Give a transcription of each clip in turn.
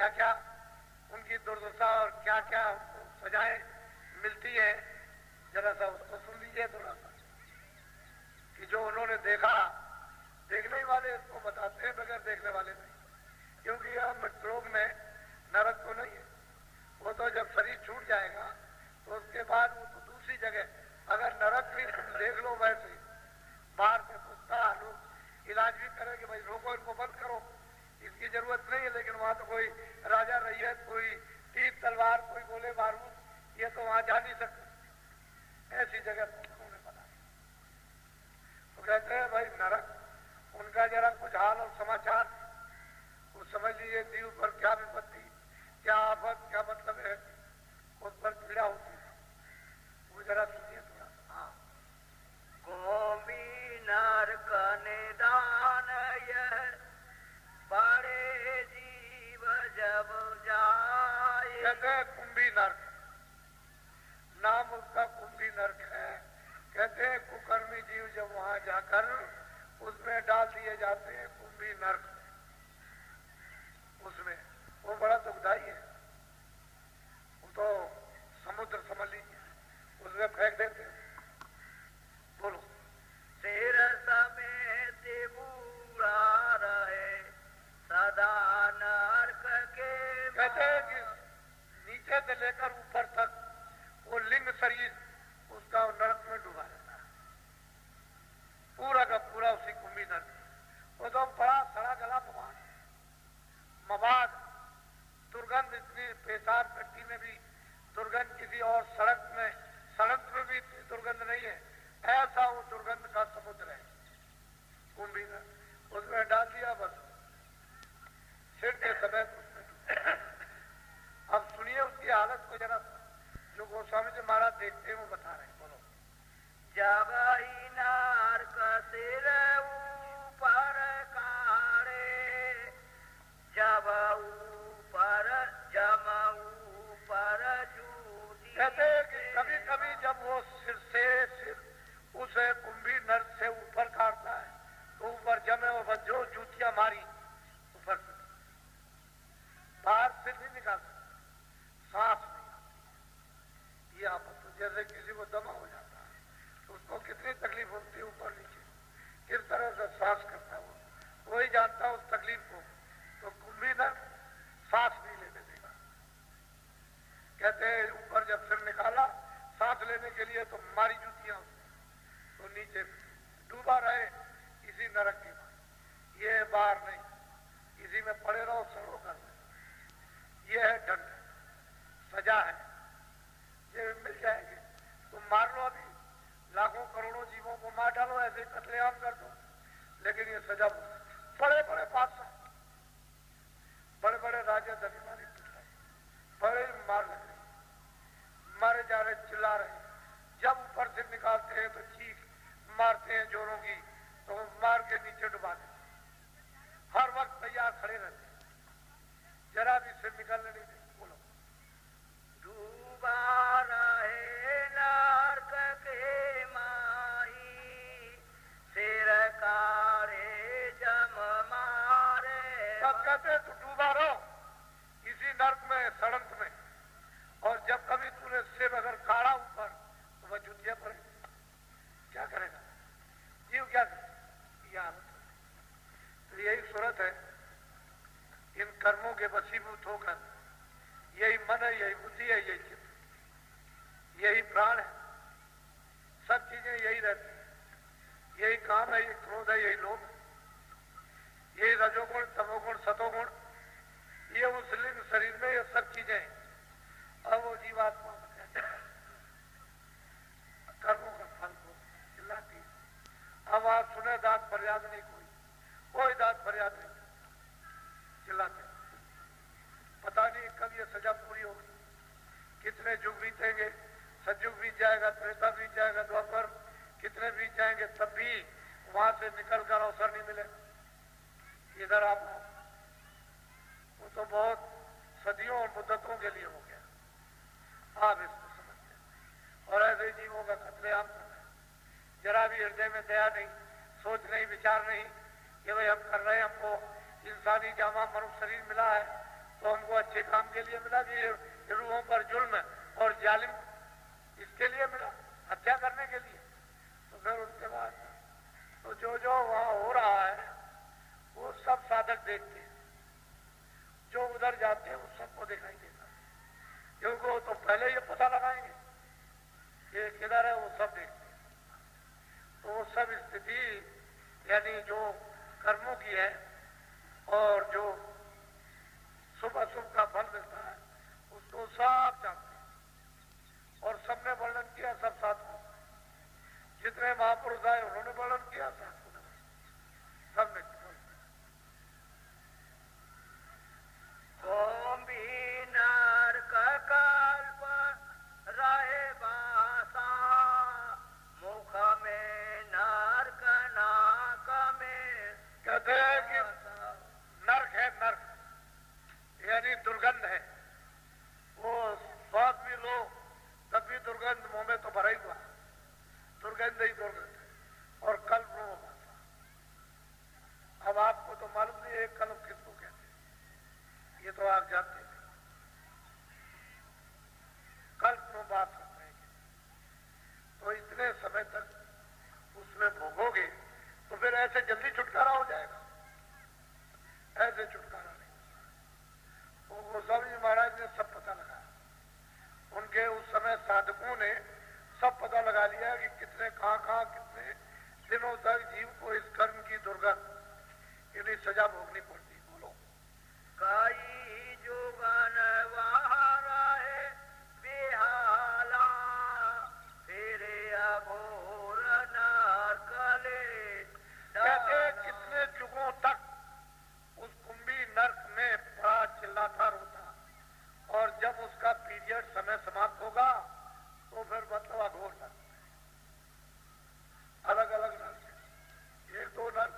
क्या क्या उनकी दुर्दशा और क्या क्या सजाएं मिलती है, जरा सा उसको सुन लीजिए थोड़ा सा, कि जो उन्होंने देखा, देखने वाले इसको बताते हैं, बगैर देखने वाले नहीं, क्योंकि यह मृतलोक में नरक तो नहीं है, वो तो जब शरीर छूट जाएगा तो उसके बाद वो तो दूसरी जगह, अगर नरक भी देख लो वैसे बाहर से पूछता लोग इलाज भी करें कि भाई रोको इनको बंद करो, इसकी जरूरत नहीं है, लेकिन वहां तो कोई राजा रैयत, कोई तीर तलवार, कोई गोले बारूद, ये तो वहां जा नहीं सकते, ऐसी जगह उन्होंने बना। तो कहते हैं भाई नरक, उनका जरा कुछ हाल और समाचार वो समझ लीजिए, जीव पर क्या विपत्ति, क्या आफत, क्या मतलब है, उस पर पीड़ा होती है, वो जरा सुनिए थोड़ा। हाँ, गोमी नरक निदान यह बड़े जीव जब जाए। कहते हैं कुंभी नरक, नाम उसका कुंभी नरक है। कहते हैं कुकर्मी जीव जब वहां जाकर उसमें डाल दिए जाते हैं कुंभी नरक, उसमें वो बड़ा दुखदाई है, वो तो समुद्र समझ लीजिए, उसमें फेंक देते हैं। बोलो, सिर समेत बूढ़ा रहे सदा नरक के। कहते हैं कि नीचे से लेकर ऊपर तक वो लिंग शरीर उसका नरक में डूबा रहता है, पूरा का पूरा उसी कुंभी नरक। वो तो बड़ा सड़ा गला मवाद, दुर्गंध इतनी, पेशाब टट्टी में भी दुर्गंध किसी और सड़क में भी इतनी दुर्गंध नहीं है, ऐसा वो दुर्गंध का समुद्र है कुंभी नरक। उसमें डाल दिया बस, सिर के समय उसमें। अब सुनिए उसकी हालत को जरा, जो गोस्वामी जी महाराज देखते हैं वो बता रहे हैं। बोलो, जब ही नरक सिर ऊपर काढ़े, जब ऊपर जम ऊपर जूती। कहते हैं कि कभी कभी जब वो सिर उसे कुंभी नरक से ऊपर काटता है तो ऊपर जमे और जो जूतियां मारी ऊपर से बाहर सिर नहीं निकाल सकता, सांस नहीं आती, ये आपत। जैसे किसी को दमा हो जाता है तो उसको कितनी तकलीफ होती है ऊपर नीचे, किस तरह से सांस करता है वो वही जानता है उस तकलीफ को। तो कुंभी नरक सांस नहीं लेने देगा। कहते हैं ऊपर जब सिर निकाला सांस लेने के लिए तो मारी जूतियां उसने, तो नीचे डूबा रहे इसी नरक के बाद, ये बाहर नहीं, इसी में पड़े रहो सड़ो कर। ये है दंड, सजा है, ये मिल जाएंगे। तुम मार लो, अभी लाखों करोड़ों जीवों को मार डालो, ऐसे कत्लेआम कर दो, लेकिन ये सजा बड़े बड़े बादशाह, बड़े बड़े राजा धनीमानी बड़े मार लग रहे, मारे जा रहे, चिल्ला रहे। जब ऊपर से निकालते हैं तो चीख मारते हैं जोरों की, तो मार के नीचे डुबा देते, हर वक्त तैयार खड़े रहते, जरा भी सिर निकालने नहीं देते। बोलो, डूबा रहे नरक के माही, सिर काढ़े जम मारे। सब कहते तो डूबा रहो इसी नरक में, सड़क में, और जब कभी तूने सिर अगर काढ़ा ऊपर तो वह जुतिया पड़े, क्या करेगा जीव, क्या करेगा, यह हालत है। तो यही सूरत है, इन कर्मों के वशीभूत होकर, यही मन है, यही बुद्धि है, यही चित्त, यही प्राण है, सब चीजें यही रहती है, यही काम है, यही क्रोध है, यही लोभ, यही रजोगुण, तमोगुण, सतोगुण, ये उस लिंग शरीर में ये सब चीजें। अब वो जीवात्मा कर्मों का फल को चिल्लाती है। अब आप सुने दांत फरियाद नहीं, कोई दांत फरियाद नहीं, चिल्लाते, पता नहीं कब ये सजा पूरी होगी, कितने युग बीतेंगे, सतयुग बीत जाएगा, त्रेता बीत जाएगा, द्वापर, कितने बीत जाएंगे, तब भी वहां से निकलकर अवसर नहीं मिले इधर आप। वो तो बहुत सदियों और मुद्दतों के लिए हो गया, आप इसको समझते। और ऐसे जीवों का कत्लेआम करना, जरा भी हृदय में दया नहीं, सोच नहीं, विचार नहीं कि भाई हम कर रहे हैं, हमको इंसानी जामा मनुष्य शरीर मिला है तो हमको अच्छे काम के लिए मिला कि ये रूहों पर जुल्म और जालिम इसके लिए मिला, हत्या करने के लिए। तो फिर उसके बाद तो जो वहां हो रहा है वो सब साधक देखते हैं, जो उधर जाते हैं उस सबको दिखाई देता है, क्योंकि वो तो पहले ये पता लगाएंगे कि किधर है, वो सब देखते हैं। तो वो सब स्थिति यानी जो कर्मों की है और जो शुभ अशुभ का फल मिलता है उसको सब जानते हैं, और सबने वर्णन किया, सब साधु जितने महापुरुष आए उन्होंने वर्णन किया, साधु ने सबने ओम भी नरक कल्प रहे बासा, मुख में नरक नाक में। कहते हैं कि नरक है, नरक यानी दुर्गंध है, वो स्वाद भी लो तब भी दुर्गंध मुंह में तो भरा ही हुआ, दुर्गंध ही दुर्गंध है। और कल्प नो भाषा, अब आपको तो मालूम नहीं है कल्प किसको कहते हैं, ये तो आप जानते थे। कल्प नो बात करते हैं, तो इतने समय तक उसमें भोगोगे तो फिर ऐसे जल्दी छुटकारा हो जाएगा, ऐसे छुटकारा नहीं। वो गोस्वामी जी महाराज ने सब पता लगाया, उनके उस समय साधकों ने सब पता लगा लिया कि कितने कहां कितने दिनों तक जीव को इस कर्म की दुर्गंध यानी सजा भोगनी पड़ती। बोलो कई जुगन वहां है बेहाला, फिर अघोर नरकले। कहते कितने जुगों तक उस कुंभी नर्क में बड़ा चिल्लाता रोता, और जब उसका पीरियड समय समाप्त होगा तो फिर मतलब अघोर नर्क, अलग अलग नर्क, एक दो नर्क,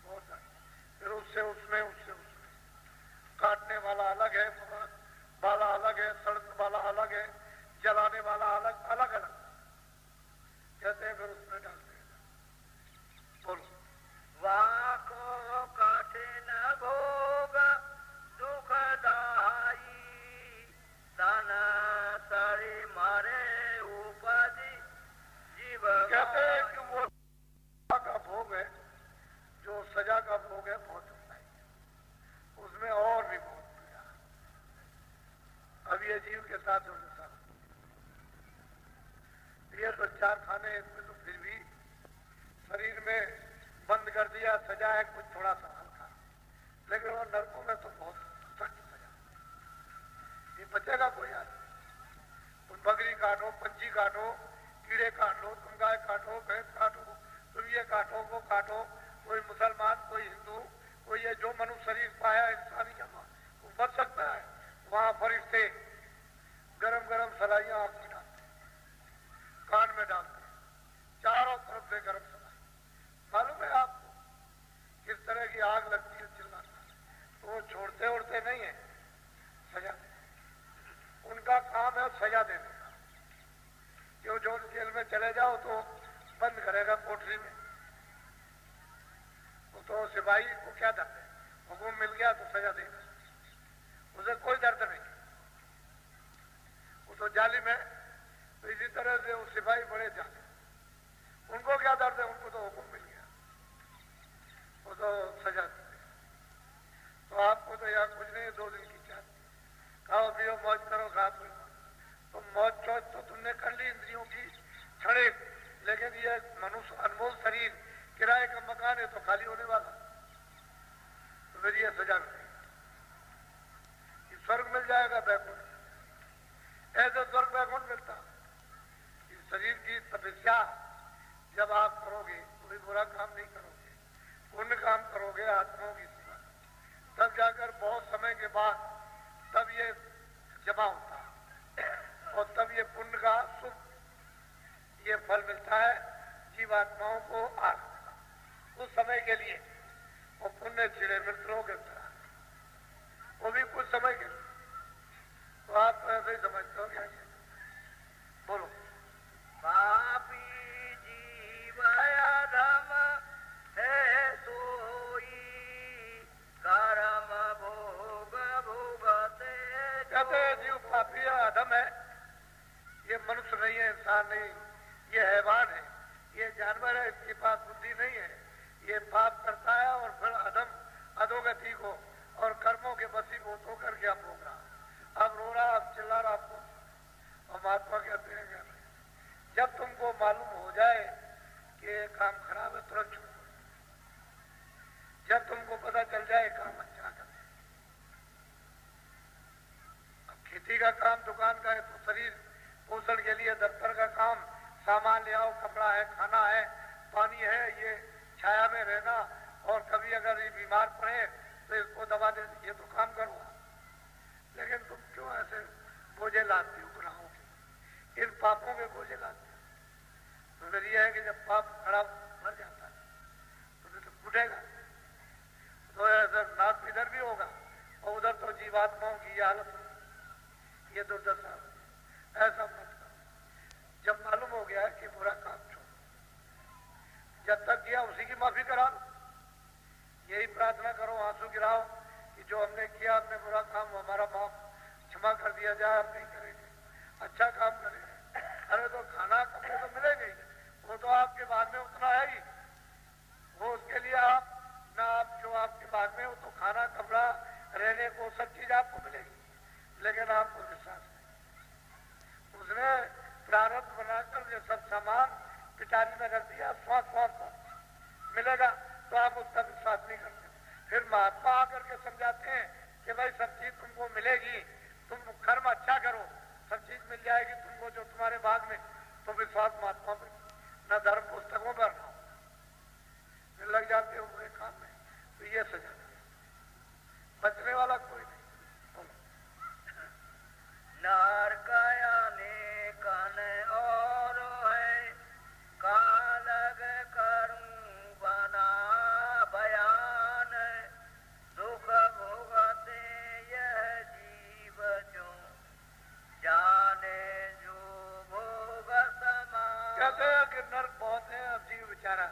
बहुत नर्क, फिर उससे उसमें काटने वाला अलग है, वाला अलग है, सड़ने वाला अलग है, जलाने वाला अलग, अलग अलग कहते हैं, फिर उसमें डालते हैं। बोलो वाको कठिन भोग दुखदाई, तन सरी मरे उपजी जीव। कहते हैं कि वो का भोग है, जो सजा का भोग है, बहुत दुखदाई है, उसमें और भी बहुत पीड़ा। अब ये जीव के साथ उनके साथ ये तो चार खाने, इसमें तो फिर भी शरीर में बंद कर दिया, सजा है कुछ थोड़ा सा हल्का, लेकिन वो नरकों में तो बहुत सख्त सजा, ये बचेगा कोई आदमी। तुम बकरी काटो, पंछी काटो, कीड़े काट लो, तुम गाय काटो, भैंस काटो, तुम ये काटो, वो काटो, कोई मुसलमान, कोई हिंदू, कोई ये जो मनुष्य शरीर पाया इंसानी का वो बच सकता है। वहां फरिश्ते गरम गरम सलाइयां आग में डालते, कान में डालते, चारों तरफ से गरम सलाई, मालूम है आपको किस तरह की आग लगती है, चिल्लाता, तो वो छोड़ते उड़ते नहीं है, सजा देते, उनका काम है सजा देने का। क्यों जो जेल में चले जाओ तो बंद करेगा कोठरी में, तो सिपाही को क्या दर्द है, हुक्म मिल गया तो सजा देगा, उसे कोई दर्द नहीं, वो तो जालिम है। तो इसी तरह से वो सिपाही बड़े जालिम, उनको क्या दर्द है, उनको तो हुक्म मिल गया, वो तो सजा देते। तो आपको तो यहाँ कुछ नहीं, 2 दिन की चाहती, खाओ पियो मौज करो, खा पी, तो मौज चौज तो तुमने कर ली इंद्रियों की छड़े, लेकिन ये मनुष्य अनमोल शरीर किराए का मकान है तो खाली होने वाला, तो फिर ये सजा मिलेगा, स्वर्ग मिल जाएगा, बैकुंठ, ऐसे स्वर्ग बैकुंठ मिलता। इस शरीर की तपस्या जब आप करोगे, कोई बुरा काम नहीं करोगे, पुण्य काम करोगे, आत्माओं की सेवा, तब जाकर बहुत समय के बाद तब ये जमा होता है, और तब ये पुण्य का शुभ ये फल मिलता है जीवात्माओं को आग उस समय के लिए, और पुण्य चिड़े मित्रों के तरह, वो भी कुछ समय के लिए। तो आप तो ऐसे ही समझते हो क्या? बोलो पापी जीव अधम है सोई, कर्म भोग कहते हैं जीव पापी है, अधम है, ये मनुष्य नहीं है, इंसान नहीं, ये हैवान है, ये जानवर है, इसके पास बुद्धि नहीं है, ये पाप करता है और फिर अधोगति को और कर्मों के वशीभूत होकर के अब भोग रहा, अब रो रहा, अब चिल्ला रहा आपको। और महात्मा कहते हैं जब तुमको मालूम हो जाए कि ये काम खराब है तुरंत छोड़ दो, जब तुमको पता चल जाए काम अच्छा कर, अब खेती का काम, दुकान का है तो शरीर पोषण के लिए, दफ्तर का काम, सामान ले आओ, कपड़ा है, खाना है, पानी है, ये छाया में रहना, और कभी अगर ये बीमार पड़े तो इसको दवा दे, ये तो काम करो। लेकिन तुम क्यों ऐसे बोझे लाते हो गुनाहों के, इन पापों के बोझे लाते हो? तो फिर यह है कि जब पाप खड़ा मर जाता है तो फिर तो फूटेगा, तो ऐसा नाश इधर भी होगा और उधर तो जीवात्माओं की ये हालत होगी, ये दुर्दशा। ऐसा मत करो। जब मालूम हो गया कि बुरा काम छोड़ो, जब तक किया उसी की माफी करा लो, यही प्रार्थना करो, आंसू गिराओ कि जो हमने किया, हमने बुरा काम, हमारा माफ क्षमा कर दिया जाए, हम नहीं करेंगे, अच्छा काम करेंगे। अरे तो खाना कपड़े तो मिलेंगे, वो तो आपके बाद में उतना है ही, वो उसके लिए आप ना, आप जो आपके बाद में हो तो खाना, कपड़ा, रहने को सब चीज आपको मिलेगी, लेकिन आपको विश्वास नहीं। उसने प्रारब्ध बनाकर ये सब सामान पिटारी में रख दिया, स्वास्थ्य मिलेगा तो आप उसका विश्वास नहीं करते। फिर महात्मा आकर के समझाते हैं कि भाई सब चीज तुमको मिलेगी, तुम कर्म अच्छा करो, सब चीज मिल जाएगी तुमको जो तुम्हारे भाग में, तो विश्वास महात्मा पर, न धर्म पुस्तकों पर, न लग जाते हो बुरे काम में, तो ये सजा बचने वाला कोई नहीं। नारकायाने कन और है कालग करूं बना बयान, दुख भोगते यह जीव जो जाने जो भोग समान। कहते हैं कि नर्क बहुत है, अब जीव बेचारा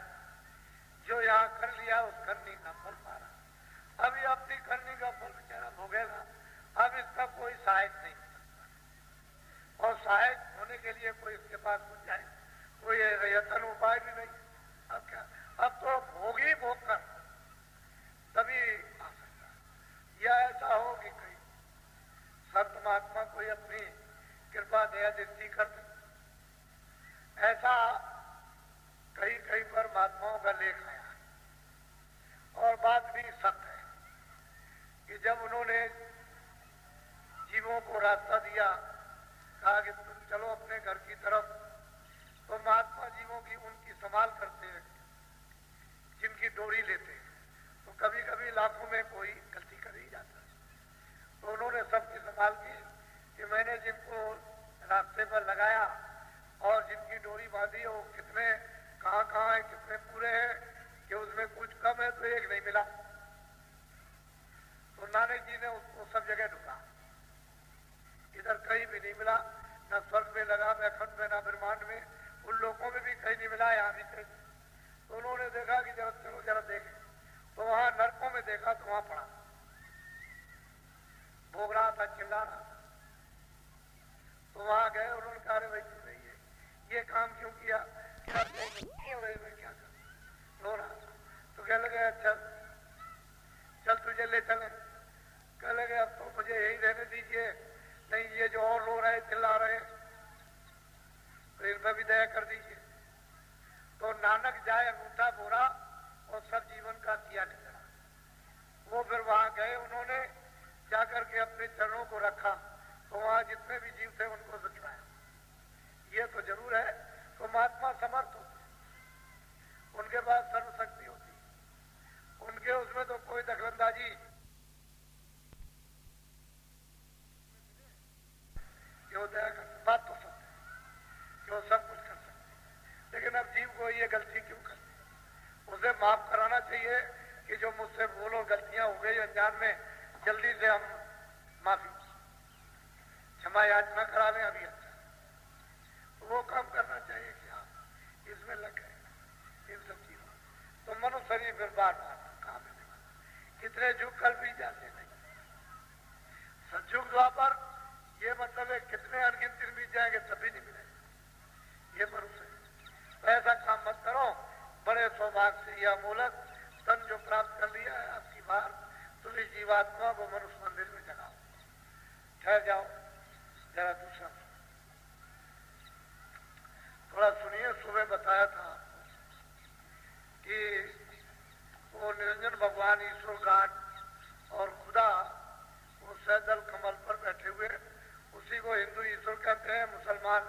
जो यहाँ कर लिया उस करनी का फल पा रहा, अभी अपनी करनी का फल बेचारा भोगेगा, अब इसका कोई सहायक नहीं, और सहायक होने के लिए कोई इसके पास कुछ जाए, कोई यत्न उपाय भी नहीं। अब क्या, अब तो भोग ही भोग कर तभी आ सकता है। या ऐसा हो कि कहीं संत महात्मा कोई अपनी कृपा दया दृष्टि कर दे, ऐसा कहीं कहीं पर महात्माओं का लेख आया, और बात भी सत्य है कि जब उन्होंने जीवों को रास्ता दिया, कहा कि तुम चलो अपने घर की तरफ, तो महात्मा जीवों की उनकी संभाल करते हैं, जिनकी डोरी लेते हैं, तो कभी कभी लाखों में कोई गलती कर ही जाता है, तो उन्होंने सबकी संभाल की कि मैंने जिनको रास्ते पर लगाया और जिनकी डोरी बांधी वो कितने कहाँ है, कितने पूरे हैं, कि उसमें कुछ कम है तो एक नहीं मिला, तो नानक जी ने उसको सब जगह ढूंढा, इधर कहीं भी नहीं मिला, न स्वर्ग में लगा, न खंड में, न ब्रह्मांड में, उन लोगों में भी कहीं नहीं मिला, यहाँ भी कहीं। तो उन्होंने देखा कि जरा चलो जरा देखें, तो वहां नरकों में देखा तो वहां पड़ा, भोग रहा था, चिल्ला रहा था, तो वहां गए, उन्होंने कहा भाई तुमने ये काम क्यों किया, क्या कर रो रहा था, तो कह लगे अच्छा चल तुझे ले चले, कह लगे अब तो मुझे यही रहने दीजिए, नहीं ये जो और रो रहे चिल्ला रहे तो इनमें भी दया कर दीजिए। तो नानक जाए अंगूठा बोरा और सब जीवन का दिया निकला, वो फिर वहां गए, उन्होंने जाकर के अपने चरणों को रखा, तो वहां जितने भी जीव थे उनको सुझाया। ये तो जरूर है, तो महात्मा समर्थ होते, उनके पास सर्वशक्ति होती, उनके उसमें तो कोई दखलंदाजी क्यों, दया कर, बात तो सत्य है, क्यों सब कुछ कर सकते, लेकिन अब जीव को ये गलती क्यों करती, उसे माफ कराना चाहिए कि जो मुझसे बोलो गलतियां हो गई अनजान में, जल्दी से हम माफी क्षमा याचना करा लें, अभी अच्छा, तो वो काम करना चाहिए कि आप इसमें लग गए इन सब चीजों, तो मनुष्य शरीर फिर बार बार काम मिलने वाला, कितने युग कल भी जाते नहीं, सतयुग द्वापर में कितने अनगिनत दिन बीत जाएंगे तब भी नहीं मिलेंगे। ये मनुष्य तो ऐसा काम मत करो। बड़े सौभाग्य से यह अमूलक धन जो प्राप्त कर लिया है आपकी बार तुम इस जीवात्मा को मनुष्य मंदिर में जगाओ। ठहर जाओ जरा दूसरा थोड़ा सुनिए। सुबह बताया था कि वो निरंजन भगवान ईश्वर घाट और खुदा वो सैदल कमल पर बैठे हुए, उसी को हिंदू ईश्वर कहते हैं, मुसलमान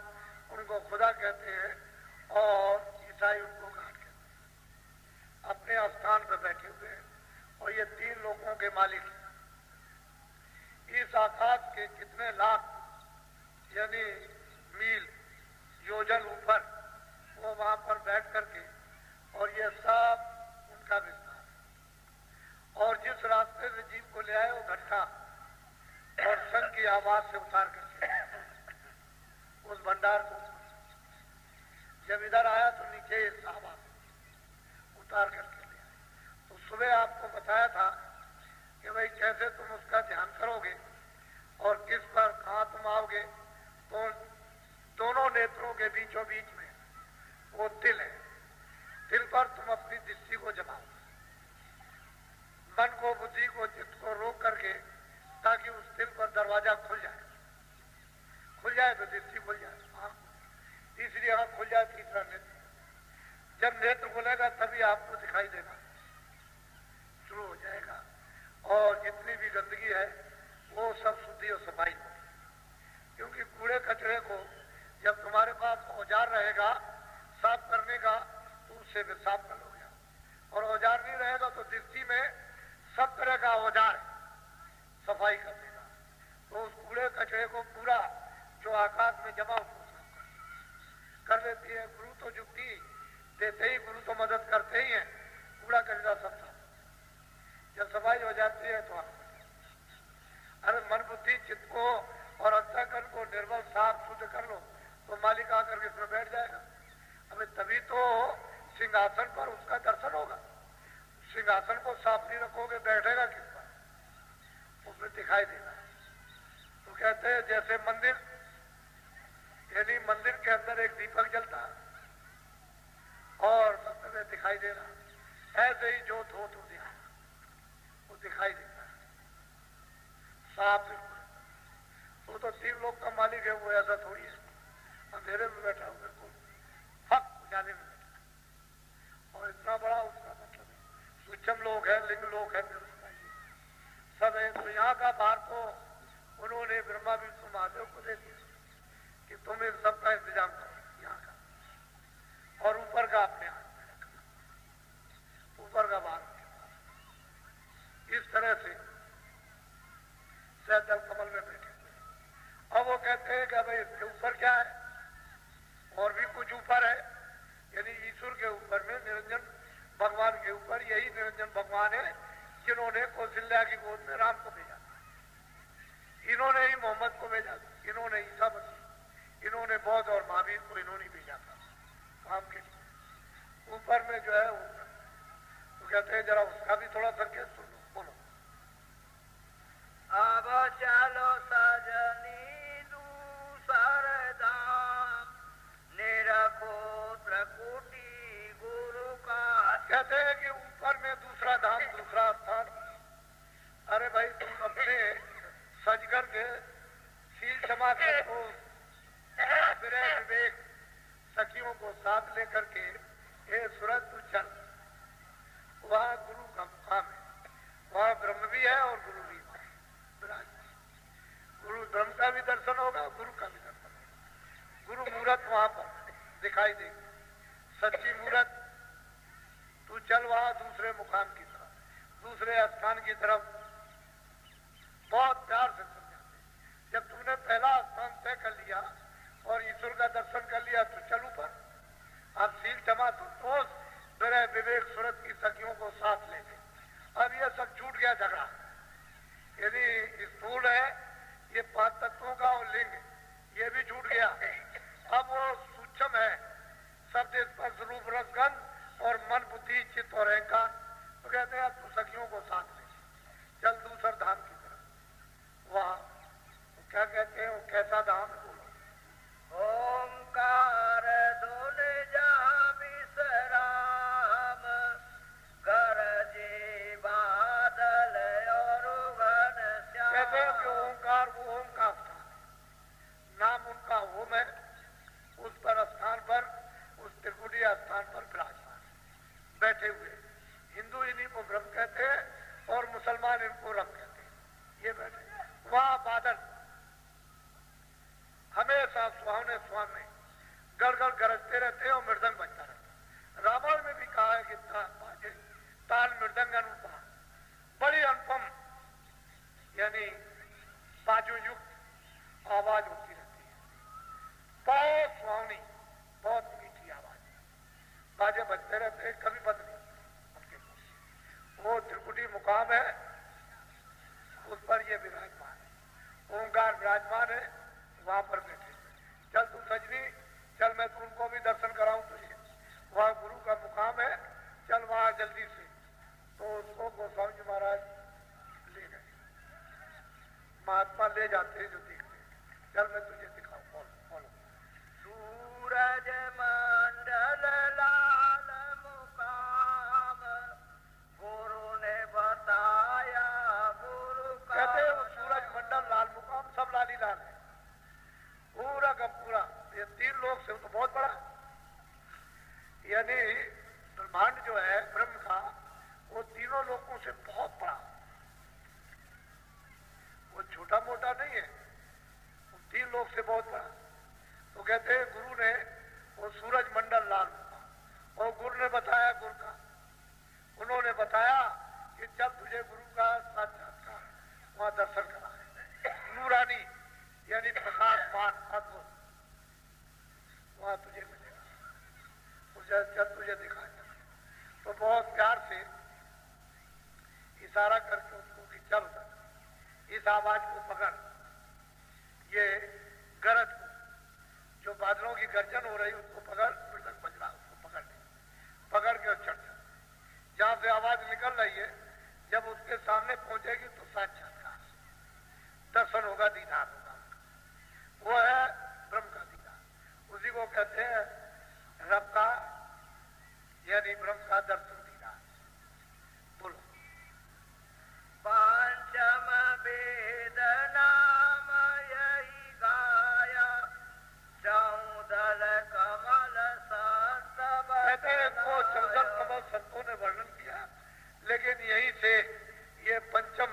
उनको खुदा कहते हैं और ईसाई उनको घाट कहते हैं। अपने स्थान पर बैठे हुए हैं और ये तीन लोगों के मालिक हैं। इस आकाश के कितने लाख यानी मील योजन ऊपर वो वहां पर बैठ करके और ये सब उनका विस्तार है। और जिस रास्ते से जीव को ले आए वो घटका और संघ की आवाज से उतार करके उस भंडार को जब इधर आया तो नीचे इस आवाज उतार करके ले आए। तो सुबह आपको बताया था कि भाई कैसे तुम उसका ध्यान करोगे और किस पर कहाँ तुम आओगे। तो दोनों नेत्रों के बीचों बीच में वो तिल है। तिल पर तुम अपनी दृष्टि को जमाओ, मन को, बुद्धि को, चित्त को रोक करके, ताकि उस तिल पर दरवाजा खुल जाए। खुल जाए तो दृष्टि खुल जाए, आंख, तीसरी आंख खुल जाए, तीसरा नेत्र। जब नेत्र खुलेगा तभी आपको दिखाई देना शुरू हो जाएगा और जितनी भी गंदगी है वो सब शुद्धि और सफाई होगी। क्योंकि कूड़े कचरे को जब तुम्हारे पास औजार रहेगा साफ करने का तो उससे भी साफ कर लोगे, और औजार नहीं रहेगा तो दृष्टि में सब तरह का औजार सफाई कर देगा। तो उस कूड़े कचरे को पूरा जो आकाश में जमा उसको साफ कर लेती है। गुरु तो जुक्ति देते ही, गुरु तो मदद करते ही हैं, कूड़ा कचरा सब साफ। जब सफाई हो जाती है तो अरे मन बुद्धि चित्त को और अंतःकरण को निर्मल साफ शुद्ध कर लो तो मालिक आकर के इसमें बैठ जाएगा। अबे तभी तो सिंहासन पर उसका दर्शन होगा। सिंहासन को साफ नहीं रखोगे बैठेगा किस पर, उसमें दिखाई देगा। तो कहते हैं जैसे मंदिर यानी मंदिर के अंदर एक दीपक जलता और सब में दिखाई दे रहा, ऐसे ही जो धो तो दिया वो दिखाई देता है साफ। वो तो तीन लोग का मालिक है, वो ऐसा थोड़ी है अंधेरे में बैठा हुआ बिल्कुल हक उजाले में बैठा। और इतना बड़ा उसका मतलब है, सूक्ष्म लोग है, लिंग लोग है, सब है। तो यहाँ का भार तो उन्होंने ब्रह्मा विष्णु महादेव को दे दिया कि तुम इन सब का इंतजाम करो यहाँ का, और ऊपर का अपने हाथ में रखा, ऊपर का भार इस तरह से सैदल कमल में बैठे। अब वो कहते हैं कि भाई इसके ऊपर क्या है, और भी कुछ ऊपर है, यानी ईश्वर के ऊपर में निरंजन भगवान के ऊपर। यही निरंजन भगवान है जिन्होंने कौशल्या की गोद में राम को भेजा, इन्होंने ही मोहम्मद को भेजा, इन्होंने ईसा मसीह, इन्होंने बौद्ध और महावीर को इन्होंने भेजा था काम के लिए। ऊपर में जो है ऊपर तो कहते हैं जरा उसका भी थोड़ा संकेत सुन लो, बोलो। अब चलो सजनी दूसर धाम, निरखो प्रकृति गुरु का। कहते हैं कि ऊपर में दूसरा धाम, दूसरा स्थान। अरे भाई तुम अपने सज करके शील क्षमा को विरह विवेक सखियों को साथ लेकर के हे सूरज तू चल, वहां गुरु का मुकाम है, वहां ब्रह्म भी है और गुरु भी है। गुरु ब्रह्म का भी दर्शन होगा, गुरु का भी दर्शन होगा। गुरु मूर्त वहां पर दिखाई देगी, सच्ची मूर्त। तू चल वहां दूसरे मुकाम की तरफ, दूसरे स्थान की तरफ। बहुत प्यार से समझाते। जब तुमने पहला स्थान तय कर लिया और ईश्वर का दर्शन कर लिया तो चल ऊपर। अब शील क्षमा तो रोज विरह विवेक सूरत की सखियों को साथ ले गए। अब ये सब छूट गया झगड़ा, यदि स्थूल है ये 5 तत्वों का और लिंग ये भी छूट गया। अब वो सूक्ष्म है, शब्द स्पर्श रूप रस गंध और मन बुद्धि चित्त और अहंकार। तो कहते हैं अब तू सखियों को साथ ले। धाम है। बोलो ओंकार धुन जहाँ विश्राम, गरजे बादल और घन श्याम। कहते हैं कि ओंकार वो ओम का स्थान है, नाम उनका ओम है, उस पर स्थान पर, उस त्रिकुटी स्थान पर विराजमान बैठे हुए। हिंदू इन्हीं को ब्रह्म कहते हैं और मुसलमान इनको रब कहते हैं। ये बैठे वहां बादल हमेशा सुहावने सुहावने गड़गड़ गरजते रहते हैं और मृदंग बजता रहता है। रामायण में भी कहा है कि ताल मृदंग अनुपम, बड़ी अनुपम यानी बाजू युक्त आवाज होती रहती है, बहुत सुहावनी, बहुत मीठी आवाज, बाजे बजते रहते हैं, कभी बंद नहीं उनके मुंह। वो त्रिकुटी मुकाम है, उस पर ये विराजमान है, ओंकार विराजमान है, वहां पर बैठे। चल तू सजनी, चल मैं तुमको भी दर्शन कराऊं तुझे, वहां गुरु का मुकाम है, चल वहां जल्दी से। तो उसको गोस्वामी जी महाराज ले गए, महात्मा ले जाते हैं जो देखते हैं। चल मैं तुझे दिखाऊं, बोलो। सूरज मंडल लाल मुकाम, गुरु ने बताया गुरु का। कहते हैं वो सूरज मंडल लाल मुकाम सब लाली लाल है, पूरा का पूरा। ये 3 लोक से तो बहुत बड़ा, यानी ब्रह्मांड जो है ब्रह्म का, वो तीनों लोकों से बहुत बड़ा, वो छोटा मोटा नहीं है, वो 3 लोक से बहुत बड़ा। तो कहते हैं गुरु ने वो सूरज मंडल लाल मुकाम, और गुरु ने बताया गुरु का, उन्होंने बताया कि चल तुझे गुरु का साक्षात्कार वहां दर्शन करा है, नूरानी यानी प्रकाशमान अद्भुत वहां तुझे मिलेगा, मुझे जब तुझे दिखाया। तो बहुत प्यार से इशारा करके उसको कि चल इस आवाज को पकड़, ये गरज को, जो बादलों की गर्जन हो रही उसको पकड़, मृदंग बज रहा उसको पकड़ ले, पकड़ के चढ़ जा, जहां से आवाज निकल रही है, जब उसके सामने पहुंचेगी तो साक्षात्कार दर्शन होगा, दीदार होगा। वो है ब्रह्म का दीदार, उसी को कहते हैं रब का यानी ब्रह्म का दर्शन दीदार। बोलो पंचम वेद नाम यही गाया, 14 कमल संत। कहते हैं इसको 14 कमल संतों ने वर्णन किया, लेकिन यहीं से ये पंचम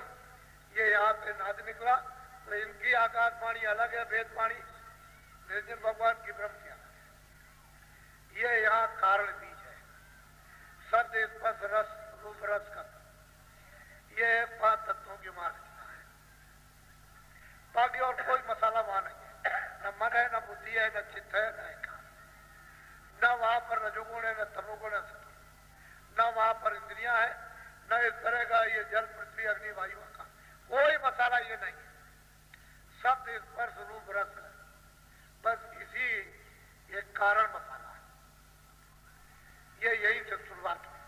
ये यहाँ से नाद निकला। तो इनकी आकाशवाणी अलग है, वेद वाणी निर्जन भगवान की ब्रह्म की अलग है। ये यहाँ कारण बीज है, शब्द स्पर्श रस रूप रस का, ये 5 तत्वों की मार्गता है। बाकी और कोई मसाला वहां नहीं है, न मन है, न बुद्धि है, न चित्त है, न एकांत, न वहां पर रजोगुण है, न तमोगुण है, न वहां पर इंद्रियां है, न इस तरह का ये जल पृथ्वी अग्नि वायु का कोई मसाला ये नहीं है। शब्द स्पर्श रूप रस है, बस इसी एक कारण मसाला है। ये यहीं से शुरुआत हुई।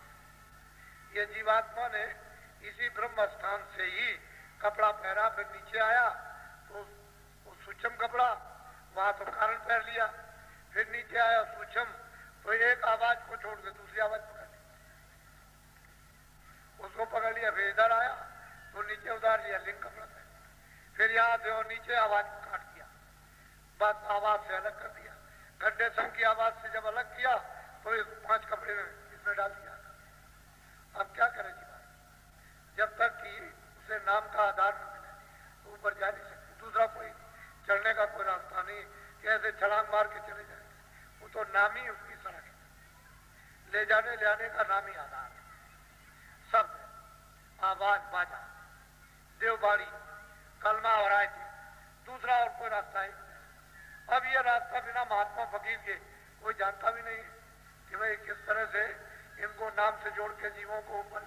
ये जीवात्मा ने इसी ब्रह्म स्थान से ही कपड़ा पहना, फिर नीचे आया तो वो सूक्ष्म कपड़ा, वहां तो कारण पहन लिया, फिर नीचे आया सूक्ष्म, तो एक आवाज को छोड़ के दूसरी आवाज पकड़ ली, उसको पकड़ लिया, फिर इधर आया तो नीचे उतार लिया, लिंग कपड़ा पहन, फिर यहाँ से और नीचे आवाज को काट दिया, बस आवाज से अलग कर दिया, घंटे संघ की आवाज से जब अलग किया तो इस 5 कपड़े में इसमें डाल दिया। अब क्या करें जी बात, जब तक कि उसे नाम का आधार न मिले तो ऊपर जा नहीं सकते, दूसरा कोई चढ़ने का कोई रास्ता नहीं कि ऐसे छलांग मार के चले जाएंगे, वो तो नाम ही उसकी सड़क है, ले जाने ले आने का नाम ही आधार है। शब्द, आवाज, बाजा, देवबाड़ी, कलमा और आयते, दूसरा और कोई रास्ता है। अब ये रास्ता बिना महात्मा फकीर के कोई जानता भी नहीं कि भाई किस तरह से इनको नाम से जोड़ के जीवों को ऊपर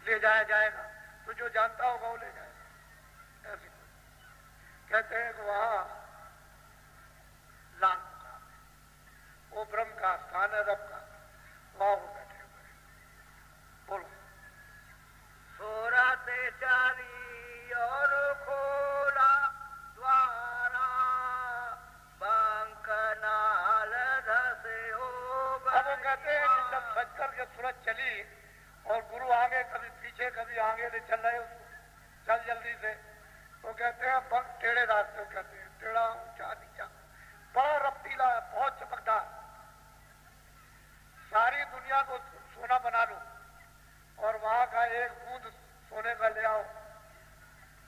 ले जाया जाएगा, तो जो जानता होगा वो ले जाएगा। ऐसे कहते हैं कि वहां लाल मुकाम है, वो ब्रह्म का स्थान है, रब का, वहां वो बैठे हुए हैं। बोलो सोरते चारी और खोला द्वारा, पंख टेढ़े रास्ते कहते हैं, टेढ़ा ऊंचा नीचा, बड़ा रफ्तीला, बहुत चमकदार। सारी दुनिया को सोना बना लो और वहां का एक बूंद सोने का ले आओ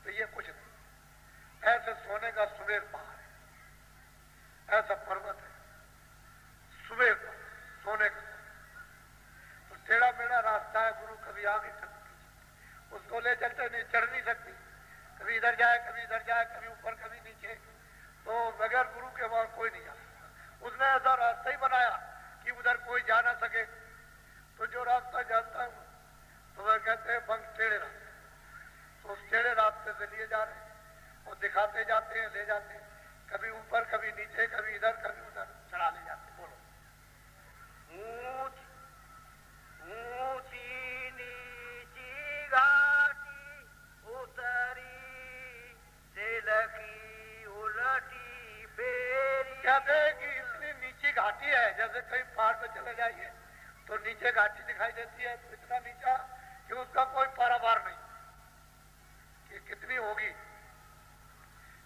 तो ये कुछ नहीं। ऐसे सोने का सुमेर पहाड़ है, ऐसा पर्वत है, सुमेर सोने का। तो टेढ़ा मेढ़ा रास्ता है, गुरु कभी आगे चल उसको ले चलते नहीं, चढ़ नहीं सकती, कभी इधर जाए कभी इधर जाए, कभी ऊपर कभी नीचे। तो बगैर गुरु के वहां कोई नहीं जा सकता। उसने ऐसा रास्ता ही बनाया कि उधर कोई जा ना सके। तो जो रास्ता जानता है तो वह कहते हैं पंख टेढ़े रास्ते। तो उस टेढ़े रास्ते से लिए जा रहे हैं और दिखाते जाते हैं, ले जाते हैं, कभी ऊपर कभी नीचे, कभी इधर कभी उधर चढ़ा ले जाते। बोलो ऊंची नीची घाटी उतरी तिलकी उलटी फेरी। कहते हैं कि इतनी नीची घाटी है, जैसे कहीं पहाड़ पे चले जाइए तो नीचे घाटी दिखाई देती है, तो इतना नीचा कि उसका कोई पारावार नहीं कि कितनी होगी,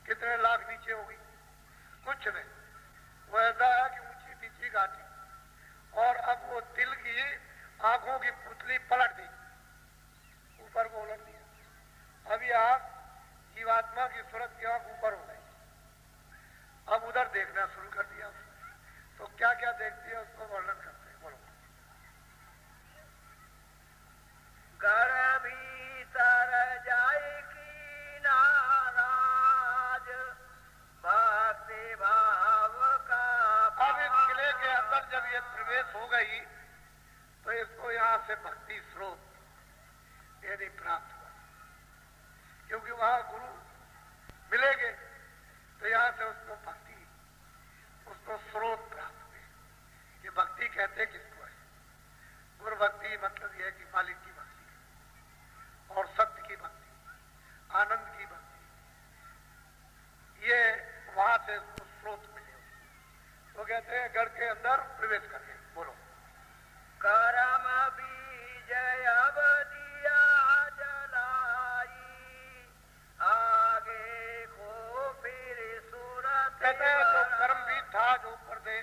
कितने लाख नीचे होगी, कुछ नहीं। वो ऐसा है कि ऊंची नीची घाटी। और अब वो दिल की आंखों की पुतली पलट दी, ऊपर को उलट दिया। अब ये आंख जीवात्मा की सूरत की आंख ऊपर हो गई। अब उधर देखना शुरू कर दिया उसने। तो क्या क्या देखती है उसको वर्णन करते हैं। बोलो घर भीतर जाए की नाराज भक्ति भाव का। अब इस किले के अंदर जब ये प्रवेश हो गई तो इसको यहाँ से भक्ति स्रोत यदि प्राप्त हुआ, क्योंकि वहां गुरु मिलेंगे तो यहाँ से उसको भक्ति, उसको स्रोत प्राप्त हुए। कि भक्ति कहते किसको है? गुरु भक्ति मतलब यह है कि मालिक की भक्ति और सत्य की भक्ति, आनंद की भक्ति, ये वहां से उसको स्रोत मिले। तो कहते हैं घर के अंदर प्रवेश करके। बोलो करम बीज अब दिया जलाई आगे को फिर सूरत। कहते हैं जो कर्म बीज था, जो ऊपर से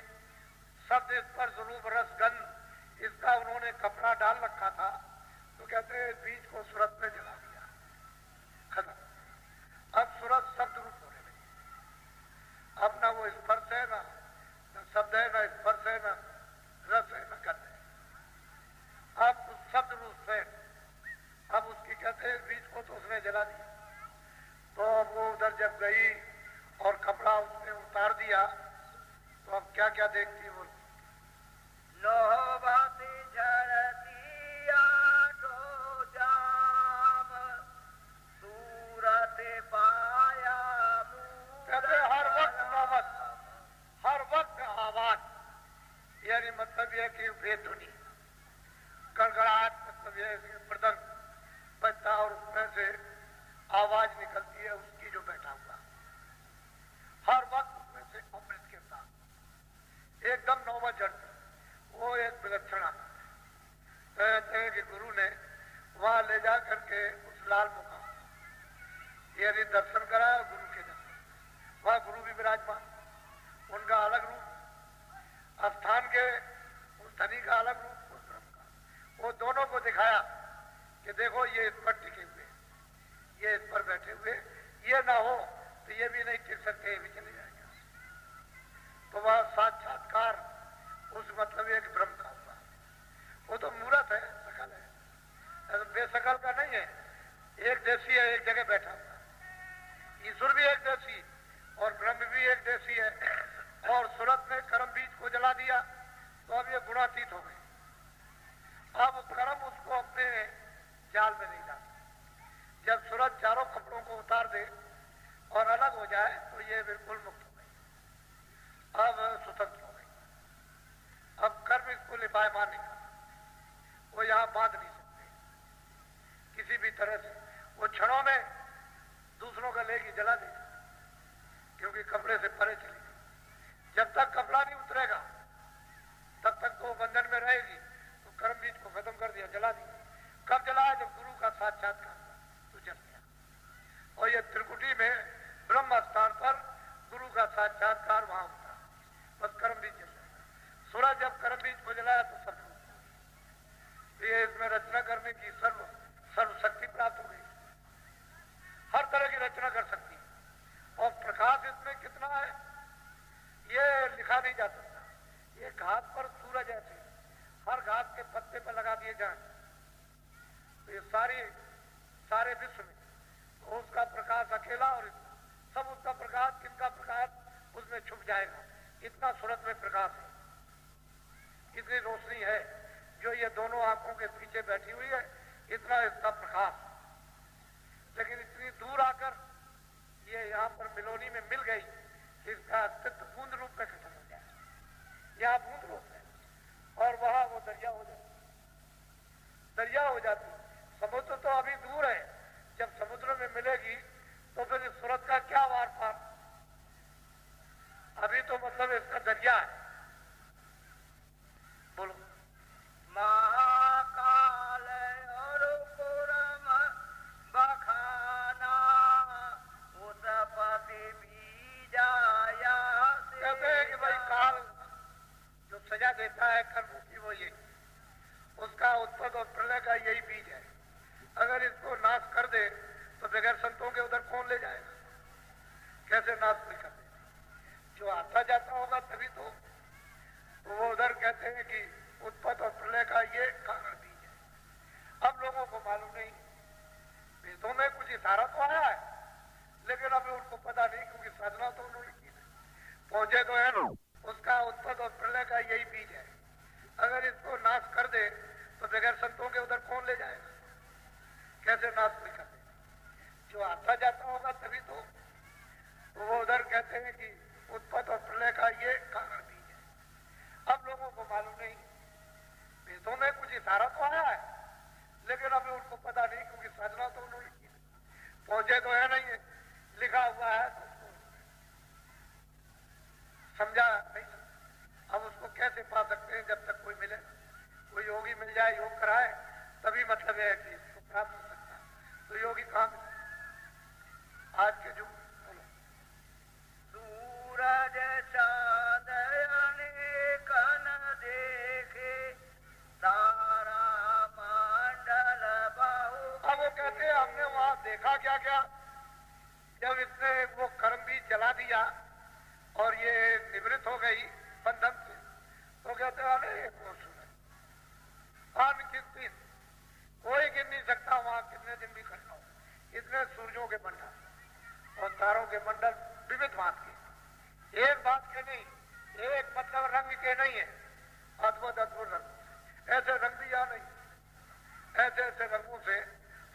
शब्द स्पर्श रूप रस गंध इसका उन्होंने कपड़ा डाल रखा था, तो कहते हैं बीज को सूरत में जला दिया, खत्म। अब सूरत शब्द रूप होने लगी। अब ना वो स्पर्श है, ना शब्द है, ना स्पर्श है, ना रस है, ना गंध है। अब उस शब्द रूप से अब उसकी कहते हैं बीज को तो उसने जला दिया। तो अब वो उधर जब गई और कपड़ा उसने उतार दिया तो अब क्या क्या देखती है वो? नौबत झरती आठो जाम सूरत पाया। कहते हर वक्त नौबत, हर वक्त आवाज, यानी मतलब यह कि बेधुनी, गड़गड़ाहट, मतलब यह कि मृदंग बजता और उसमें से आवाज निकलती है उसकी जो बैठा हुआ, हर वक्त उसमें से अमृत के साथ एकदम नौबत झड़ती। वो एक विलक्षण आनंद है। कहते हैं कि गुरु ने वहां ले जा करके उस लाल मुकाम यानी दर्शन कराया, गुरु के दर्शन। वहां गुरु भी विराजमान, उनका अलग रूप, स्थान के उस धनी का अलग रूप, उस ब्रह्म का, वो दोनों को दिखाया कि देखो ये इस पर टिके हुए, ये इस पर बैठे हुए, ये ना हो तो ये भी नहीं टिक सकते, ये भी चले जाएंगे। तो वह साक्षात्कार उस मतलब एक ब्रह्म का हुआ। वो तो मूर्त है, शकल है, बेशकल का नहीं है, एक देशी है, एक जगह बैठा हुआ। ईश्वर भी एक देशी और ब्रह्म भी एक देशी है। और सूरत ने कर्म बीज को जला दिया तो अब ये गुणातीत हो गए। अब कर्म उसको अपने जाल में नहीं डालता। जब सूरत चारों कपड़ों को उतार दे और अलग हो जाए तो ये बिल्कुल मुक्त हो गई, अब स्वतंत्र हो गई। अब कर्म इसको लिपायमान नहीं करता, वो यहाँ बांध नहीं सकते किसी भी तरह से। वो क्षणों में दूसरों का लेगी जला देगी, क्योंकि कपड़े से परे चली गई। जब तक कपड़ा नहीं उतरेगा तब तक तो बंधन में रहेगी। तो कर्म बीज को खत्म कर दिया, जला दिया। कब जलाया? जब गुरु का साक्षात्कार हुआ तो जल गया। और ये त्रिकुटी में ब्रह्म साक्षात्कार वहां होता है, बस कर्म बीज जल जाता है। सूरज जब कर्म बीज को जलाया तो सब होता है। ये इसमें रचना करने की सर्वशक्ति प्राप्त हो गई, हर तरह की रचना कर सकती है। और प्रकाश इसमें कितना है ये लिखा नहीं जा सकता। ये घास पर सूरज ऐसे हर घास के पत्ते पर लगा दिए जाए तो ये सारे विश्व में तो उसका प्रकाश अकेला और सब उसका प्रकाश, किनका प्रकाश उसमें छुप जाएगा। इतना सूरत में प्रकाश है, इतनी रोशनी है। जो ये दोनों आंखों के पीछे बैठी हुई है, इतना इसका प्रकाश। लेकिन इतनी दूर आकर ये यहाँ पर मिलोनी में मिल गई, इसका अस्तित्व बूंद रूप में खत्म हो जाए। यहाँ बूंद रूप है और वहां वो दरिया हो जाती। समुद्र तो अभी दूर है, जब समुद्र में मिलेगी तो फिर इस सूरत का क्या वार पार। अभी तो मतलब इसका दरिया है। बोलो। महाकाल और पुरम बखाना उत्पत्ति बीजाया। कहते हैं कि भाई काल जो सजा देता है कर्म की वो ये, उसका उत्पत्ति और प्रलय का यही बीज है। अगर इसको नाश कर दे तो बगैर संतों के उधर कौन ले जाएगा? कैसे नाश नहीं कर दे? जो आता जाता होगा तभी तो वो उधर कहते हैं कि उत्पत्ति और प्रलय का ये कारण बीज है। अब लोगों को मालूम नहीं, वेदों में कुछ इशारा तो आया है लेकिन अभी उनको पता नहीं, क्योंकि साधना तो उन्होंने की नहीं। पहुंचे तो है ना, उसका उत्पत्ति और प्रलय का यही बीज है। अगर इसको नाश कर दे तो बगैर संतों के उधर कौन ले जाएगा? कैसे नाश नहीं कर देगा? जो आता जाता होगा तभी तो वो उधर कहते हैं कि उत्पत्ति और प्रलय का ये कारण बीज है। अब लोगों को मालूम नहीं, वेदों में कुछ इशारा तो आया है लेकिन अभी उनको पता नहीं, क्योंकि साधना तो उन्होंने की नहीं। पहुंचे तो है नहीं, लिखा हुआ है तो समझा नहीं। अब उसको कैसे पा सकते हैं जब तक कोई मिले, कोई योगी मिल जाए, योग कराए, तभी मतलब है कि इसको प्राप्त हो सकता है। तो योगी कहाँ मिले आज के युग? सूरज चाँद अनेकन देखे तारा मंडल बहु। अब वो कहते हैं हमने वहां देखा क्या क्या, जब इसने वो कर्म भी जला दिया और ये निवृत्त हो गई बंधन से, तो कहते हैं अरे वो सूरज अनगिनत, कोई गिन नहीं सकता वहां कितने दिन भी खड़ा हो। इतने सूरजों के मंडल और तारों के मंडल विविध बात के, एक बात के नहीं, एक मतलब रंग के नहीं है, अद्भुत अद्भुत रंग। ऐसे रंग दिया नहीं, ऐसे ऐसे रंगों से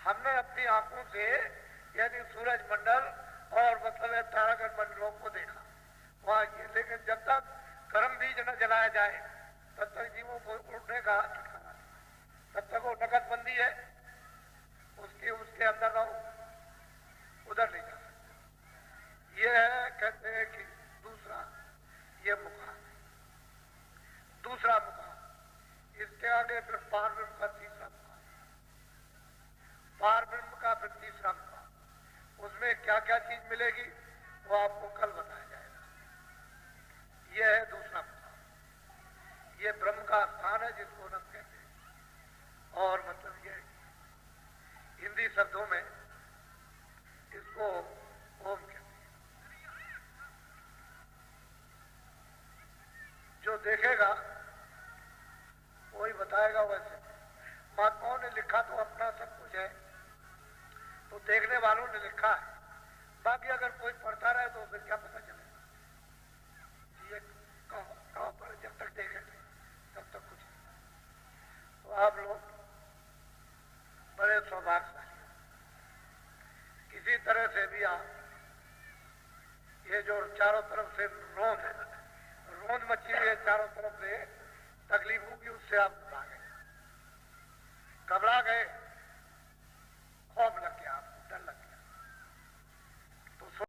हमने अपनी आंखों से यानी सूरज मंडल और मतलब तारागण मंडलों को देखा वहां ये। लेकिन जब तक कर्म बीज न जलाया जाए तब तक जीवों को उठने का छुटकारा, तब तक वो नकद बंदी है, उसके अंदर रहो, उधर नहीं जा सकते। ये है कहते हैं कि दूसरा ये मुखा, दूसरा मुखा। इसके आगे फिर पार ब्रह्म का तीसरा मुखा, पार ब्रह्म का फिर तीसरा मुखा। उसमें क्या क्या चीज मिलेगी वो आपको कल बताया जाएगा। ये है दूसरा मुखा, ये ब्रह्म का स्थान है जिसको नम कहते हैं। और मतलब ये हिंदी शब्दों में इसको ओम कहते हैं। जो देखेगा वही बताएगा। वैसे महात्माओं ने लिखा तो अपना सब कुछ है, तो देखने वालों ने लिखा है, बाकी अगर कोई पढ़ता रहे तो उसे क्या पता चलेगा ये कहाँ पर, जब तक देखेंगे तब तक कुछ नहीं। तो आप लोग बड़े सौभाग्यशाली, किसी तरह से भी आप ये जो चारों तरफ से रोंद मची हुई है, चारों तरफ से तकलीफों की, उससे आप